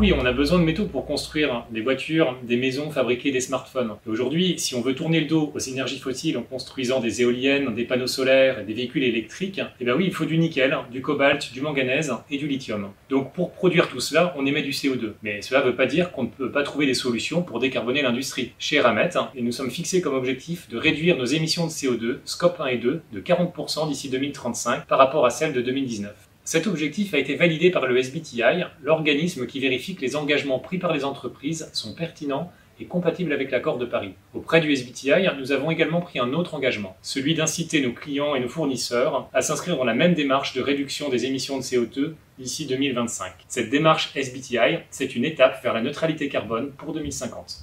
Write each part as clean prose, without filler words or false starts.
Oui, on a besoin de métaux pour construire des voitures, des maisons, fabriquer des smartphones. Et aujourd'hui, si on veut tourner le dos aux énergies fossiles en construisant des éoliennes, des panneaux solaires et des véhicules électriques, eh bien oui, il faut du nickel, du cobalt, du manganèse et du lithium. Donc pour produire tout cela, on émet du CO2. Mais cela ne veut pas dire qu'on ne peut pas trouver des solutions pour décarboner l'industrie. Chez Eramet, et nous sommes fixés comme objectif de réduire nos émissions de CO2, scope 1 et 2, de 40% d'ici 2035 par rapport à celles de 2019. Cet objectif a été validé par le SBTi, l'organisme qui vérifie que les engagements pris par les entreprises sont pertinents et compatibles avec l'accord de Paris. Auprès du SBTi, nous avons également pris un autre engagement, celui d'inciter nos clients et nos fournisseurs à s'inscrire dans la même démarche de réduction des émissions de CO2 d'ici 2025. Cette démarche SBTi, c'est une étape vers la neutralité carbone pour 2050.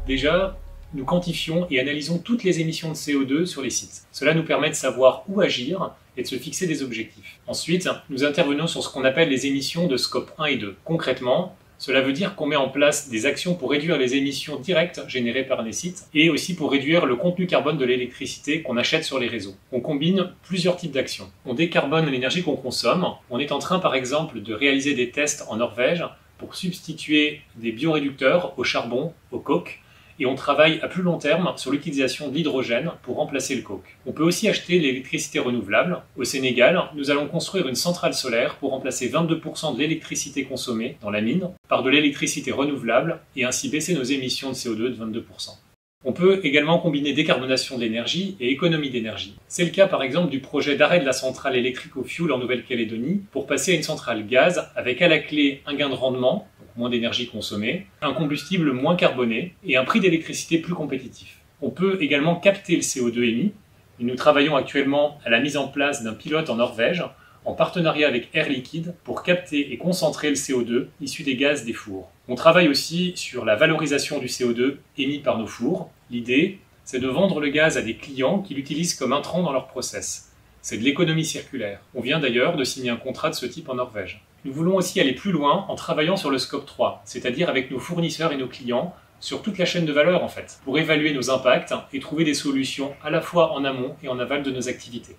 Déjà, nous quantifions et analysons toutes les émissions de CO2 sur les sites. Cela nous permet de savoir où agir et de se fixer des objectifs. Ensuite, nous intervenons sur ce qu'on appelle les émissions de scope 1 et 2. Concrètement, cela veut dire qu'on met en place des actions pour réduire les émissions directes générées par les sites et aussi pour réduire le contenu carbone de l'électricité qu'on achète sur les réseaux. On combine plusieurs types d'actions. On décarbone l'énergie qu'on consomme. On est en train par exemple de réaliser des tests en Norvège pour substituer des bioréducteurs au charbon, au coke, et on travaille à plus long terme sur l'utilisation de l'hydrogène pour remplacer le coke. On peut aussi acheter l'électricité renouvelable. Au Sénégal, nous allons construire une centrale solaire pour remplacer 22% de l'électricité consommée dans la mine par de l'électricité renouvelable et ainsi baisser nos émissions de CO2 de 22%. On peut également combiner décarbonation de l'énergie et économie d'énergie. C'est le cas par exemple du projet d'arrêt de la centrale électrique au fioul en Nouvelle-Calédonie pour passer à une centrale gaz avec à la clé un gain de rendement, moins d'énergie consommée, un combustible moins carboné et un prix d'électricité plus compétitif. On peut également capter le CO2 émis. Et nous travaillons actuellement à la mise en place d'un pilote en Norvège en partenariat avec Air Liquide pour capter et concentrer le CO2 issu des gaz des fours. On travaille aussi sur la valorisation du CO2 émis par nos fours. L'idée, c'est de vendre le gaz à des clients qui l'utilisent comme intrant dans leur process. C'est de l'économie circulaire. On vient d'ailleurs de signer un contrat de ce type en Norvège. Nous voulons aussi aller plus loin en travaillant sur le scope 3, c'est-à-dire avec nos fournisseurs et nos clients, sur toute la chaîne de valeur en fait, pour évaluer nos impacts et trouver des solutions à la fois en amont et en aval de nos activités.